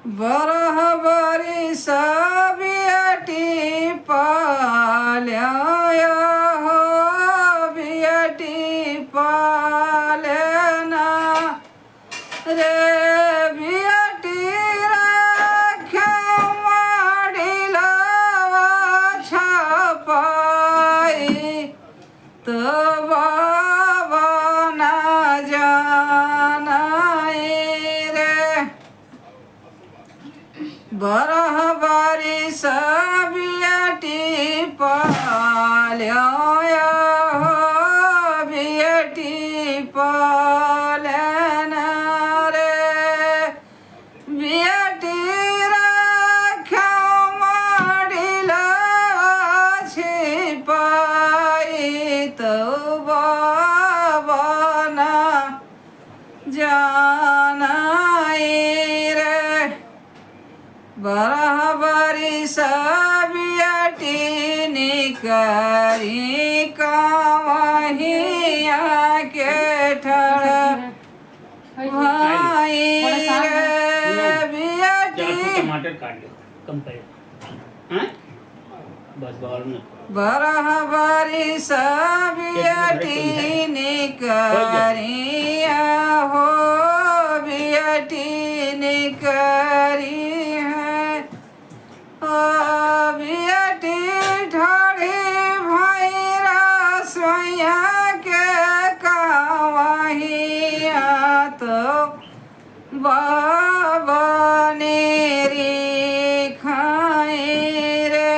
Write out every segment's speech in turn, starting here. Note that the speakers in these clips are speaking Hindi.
बरह बरिस बियटी पाल्या हो बियटी पालना रे बियटी राख्या माडिला छपाई तो बाबा ना जानाई रे बरह बरिस बियटी पाल्या हो बियटी पालना रे बियटी राख्या माडिला छिपाई तो बाबा ना जानाई रे बरह बरिस बियटी निकरी कावहिया के ठड़ भाई रे बियटी टमाटर काट लो कम पे हैं बस बाहर में बरह बरिस बियटी निकरिया हो बियटी निकरी बियटी ढाड़ी भैरा सोया के कावहिया तो बाबा नेरी खाए रे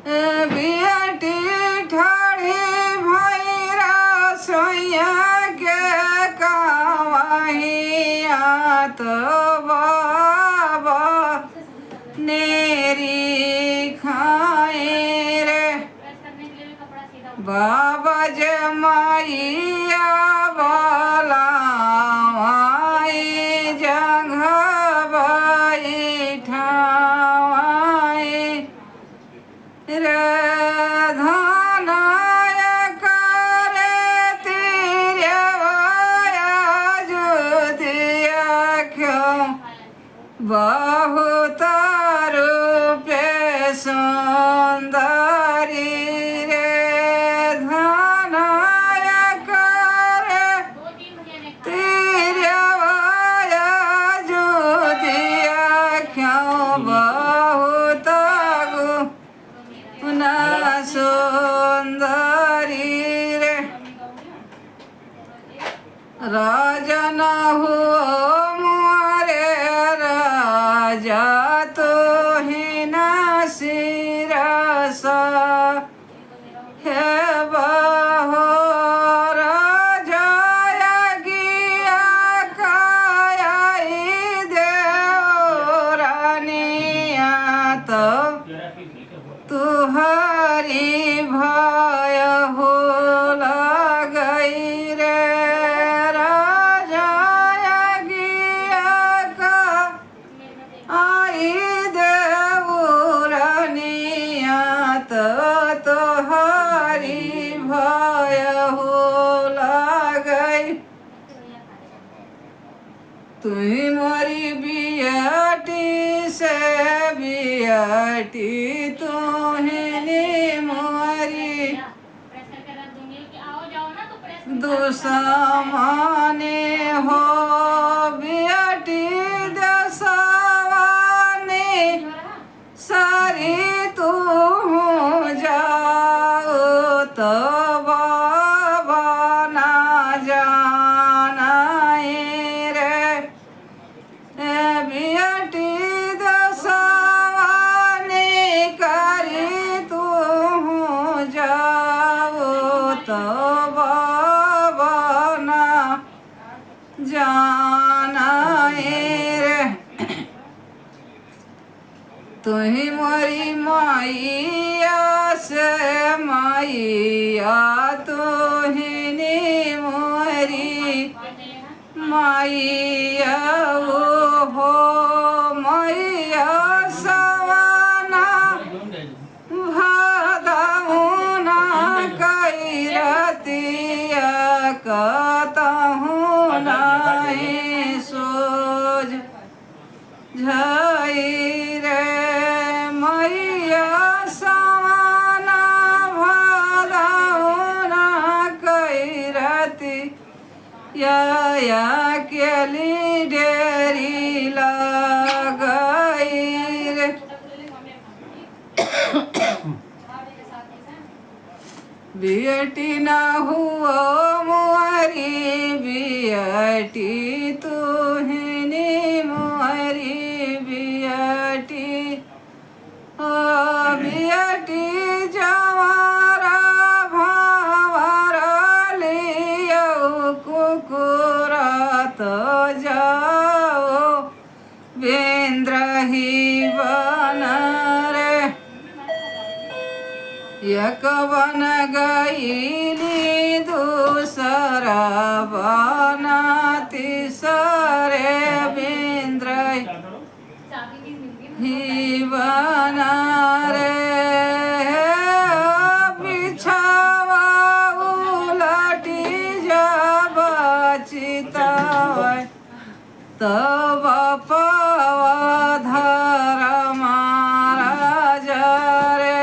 बियटी ढाड़ी भैरा सोया के कावहिया तो बाबा नेरी खाए रे बाबा जमाइया बाला माई जंघ बैठावाई रे धनाय करे तिरवाया जुदिया क्यों बहुत रूपे सुंदरी रे धनाय करे तिरवाया जुदिया क्यों बहुत गुना सुंदरी रे राजन हुआ मोरे राजा तो ही न सिरस है बहो राजा गिया कायाई देवरानिया तो तुहरी भय हो लगई रे राजा गिया का आई देवरानिया तो तुहरी भय हो लगई तुही मोरी बियटी से बियटी तुहिनी मोरी दुश्मने हो बियटी दसवानी सारी तू जाओ तो बाबा ना जानाई रे बियटी दसवानी करी तू जाओ तो बाबा ना जानाई रे तुही मोरी माइया से माइया तुहिनी मोरी माइया हो मैया सवाना भादाउना कैरतिया कहूँ ना नाही सोज झई रे मैया सवाना भदाउना कैरती या केली डेरी लगई रे बेटी ना हुआ मुआरी बेटी तुहनी मुआरी बेटी ओ बेटी जवारा भावारा लियो कुकुरा तो जाओ वेंद्र ही बना रे एक बन गईली दूसरा बना तीसरे बेंद्र ही बना रे बिछावा उलटी जब चितवै तब पवा धर महाराज रे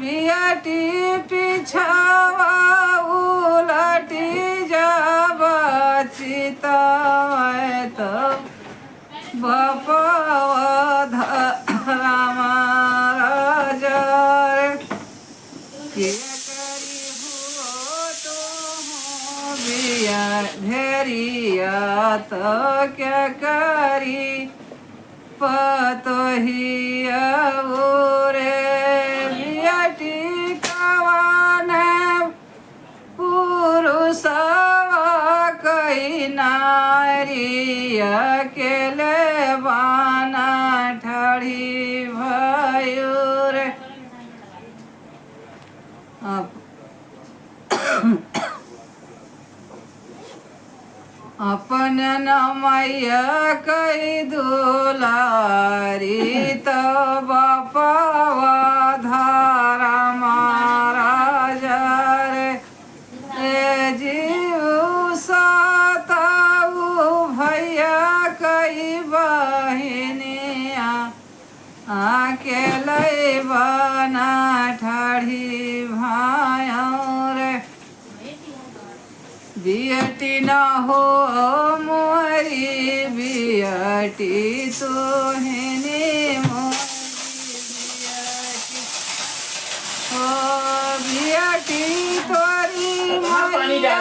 बेटी पिछावा उलटी जब चितवै तब बपवा धर महाराज रे के करी हो तो बिया घेरिया तो क्या करी पतोहिया रे बेटी कवन पुरुषवा कई नारी अकेले बाना ठाड़ी भयो रे अपन नमैया कई दुलारी तब पवा धारा महाराज रे ए जीव सताऊ भैया कई बहिनिया अकेले बना ठाड़ी भायों रे बेटी न हो मोरी बेटी तोहनी मोरी बेटी हो बेटी तोरी मैया